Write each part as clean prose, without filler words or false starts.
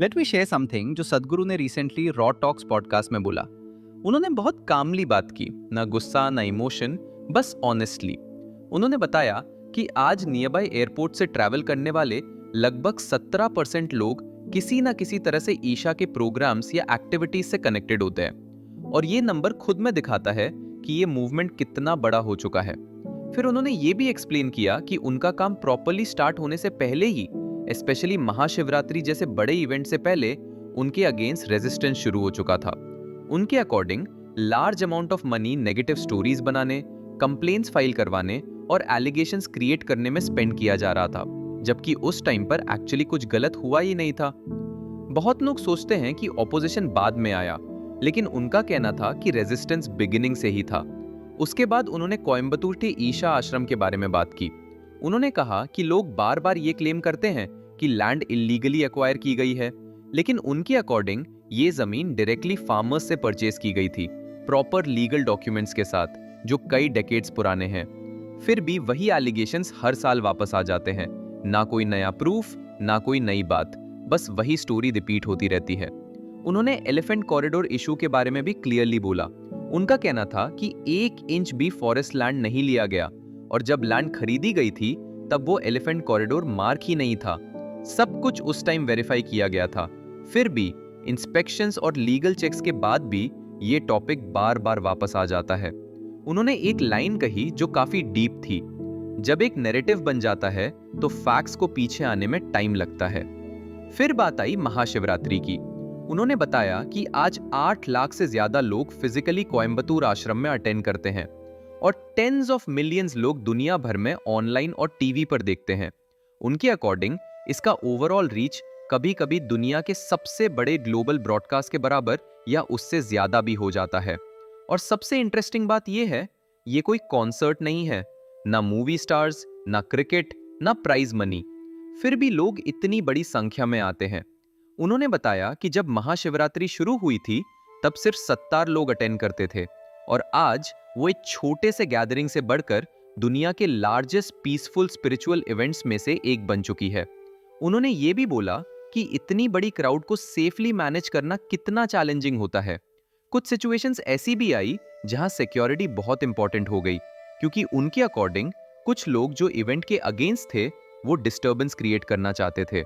Let me share something जो सदगुरु ने रिसेंटली रॉ टॉक्स पॉडकास्ट में बोला। उन्होंने बहुत कामली बात की, ना गुस्सा ना इमोशन, बस ऑनेस्टली। उन्होंने बताया कि आज नियर बाय एयरपोर्ट से ट्रैवल करने वाले लगभग 17% लोग किसी ना किसी तरह से ईशा के प्रोग्राम्स या एक्टिविटीज से कनेक्टेड होते हैं। और ये नंबर खुद में दिखाता है कि ये मूवमेंट कितना बड़ा हो चुका है। फिर उन्होंने ये भी एक्सप्लेन किया कि उनका काम प्रॉपरली स्टार्ट होने से पहले ही, स्पेशली महाशिवरात्रि जैसे बड़े इवेंट से पहले, उनके अगेंस्ट रेजिस्टेंस शुरू हो चुका था। उनके according large amount of money negative stories बनाने, कंप्लेंट्स फाइल करवाने और एलिगेशंस क्रिएट करने में स्पेंड किया जा रहा था, जबकि उस टाइम पर एक्चुअली कुछ गलत हुआ ही नहीं था। बहुत लोग सोचते हैं कि ऑपोजिशन बाद में आया, लेकिन उनका कहना था कि रेजिस्टेंस बिगिनिंग से ही था। उसके बाद उन्होंने कोयम्बतूर के ईशा आश्रम के बारे में बात की। उन्होंने कहा कि लोग बार बार ये क्लेम करते हैं कि लैंड इलीगली एक्वायर की गई है, लेकिन उनके अकॉर्डिंग ये जमीन डायरेक्टली फार्मर्स से परचेज की गई थी, प्रॉपर लीगल डॉक्यूमेंट्स के साथ, जो कई डेकेड्स पुराने हैं। फिर भी वही एलिगेशंस हर साल वापस आ जाते हैं, ना कोई नया प्रूफ, ना कोई नई बात, बस वही स्टोरी रिपीट होती रहती है। उन्होंने एलिफेंट कॉरिडोर इशू के बारे में भी क्लियरली बोला। उनका कहना था कि 1 इंच भी फॉरेस्ट लैंड नहीं लिया गया, और जब लैंड खरीदी गई थी तब वो एलिफेंट कॉरिडोर मार्क ही नहीं था। सब कुछ उस टाइम वेरीफाई किया गया था। फिर भी इंस्पेक्शंस और लीगल चेक्स के बाद भी ये टॉपिक बार बार वापस आ जाता है। उन्होंने एक लाइन कही जो काफी डीप थी, जब एक नैरेटिव बन जाता है तो फैक्ट्स को पीछे आने में टाइम लगता है। फिर बात आई महाशिवरात्रि की। उन्होंने बताया कि आज 8 लाख से ज्यादा लोग फिजिकली कोयम्बतूर आश्रम में अटेंड करते हैं, और टेंस ऑफ मिलियंस लोग दुनिया भर में ऑनलाइन और टीवी पर देखते हैं। उनके अकॉर्डिंग इसका ओवरऑल रीच कभी कभी दुनिया के सबसे बड़े ग्लोबल ब्रॉडकास्ट के बराबर या उससे ज्यादा भी हो जाता है। और सबसे इंटरेस्टिंग बात यह है, ये कोई कॉन्सर्ट नहीं है, ना मूवी स्टार्स, ना क्रिकेट, ना प्राइज मनी, फिर भी लोग इतनी बड़ी संख्या में आते हैं। उन्होंने बताया कि जब महाशिवरात्रि शुरू हुई थी तब सिर्फ 70 लोग अटेंड करते थे, और आज वो एक छोटे से गैदरिंग से बढ़कर दुनिया के लार्जेस्ट पीसफुल स्पिरिचुअल इवेंट्स में से एक बन चुकी है। उन्होंने ये भी बोला कि इतनी बड़ी क्राउड को सेफली मैनेज करना कितना चैलेंजिंग होता है। कुछ सिचुएशंस ऐसी भी आई जहां सिक्योरिटी बहुत इंपॉर्टेंट हो गई, क्योंकि उनके अकॉर्डिंग कुछ लोग जो इवेंट के अगेंस्ट थे वो डिस्टर्बेंस क्रिएट करना चाहते थे,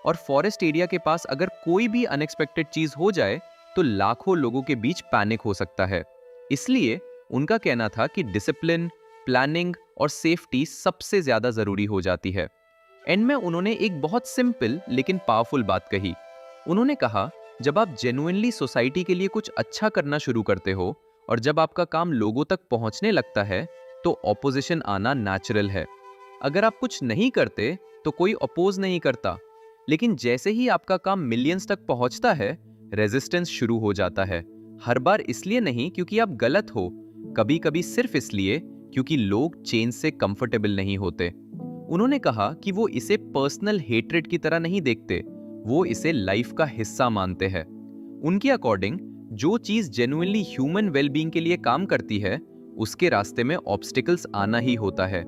और फॉरेस्ट एरिया के पास अगर कोई भी अनएक्सपेक्टेड चीज हो जाए तो लाखों लोगों के बीच पैनिक हो सकता है। इसलिए उनका कहना था कि डिसिप्लिन, प्लानिंग और सेफ्टी सबसे ज्यादा जरूरी हो जाती है। एंड में उन्होंने एक बहुत सिंपल लेकिन पावरफुल बात कही। उन्होंने कहा, जब आप जेन्युइनली सोसाइटी के लिए कुछ अच्छा करना शुरू करते हो और जब आपका काम लोगों तक पहुंचने लगता है तो ऑपोजिशन आना नेचुरल है। अगर आप कुछ नहीं करते तो कोई अपोज नहीं करता, लेकिन जैसे ही आपका काम मिलियंस तक पहुंचता है, रेजिस्टेंस शुरू हो जाता है। हर बार इसलिए नहीं क्योंकि आप गलत हो, कभी कभी सिर्फ इसलिए क्योंकि लोग चेंज से कंफर्टेबल नहीं होते। उन्होंने कहा कि वो इसे पर्सनल हेट्रेड की तरह नहीं देखते, वो इसे लाइफ का हिस्सा मानते हैं। उनके अकॉर्डिंग जो चीज जेन्युइनली ह्यूमन वेलबींग के लिए काम करती है, उसके रास्ते में ऑब्स्टिकल्स आना ही होता है।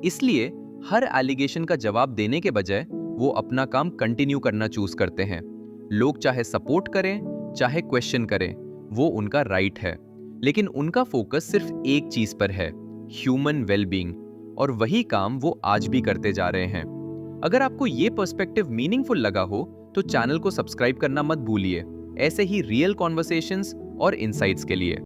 इसलिए हर एलिगेशन का जवाब देने के बजाय वो अपना काम कंटिन्यू करना चूज करते हैं। लोग चाहे सपोर्ट करें चाहे क्वेश्चन करें, वो उनका राइट है, लेकिन उनका फोकस सिर्फ एक चीज पर है, ह्यूमन वेलबींग, और वही काम वो आज भी करते जा रहे हैं। अगर आपको ये पर्सपेक्टिव मीनिंगफुल लगा हो तो चैनल को सब्सक्राइब करना मत भूलिए, ऐसे ही रियल कॉन्वर्सेशंस और इनसाइट्स के लिए।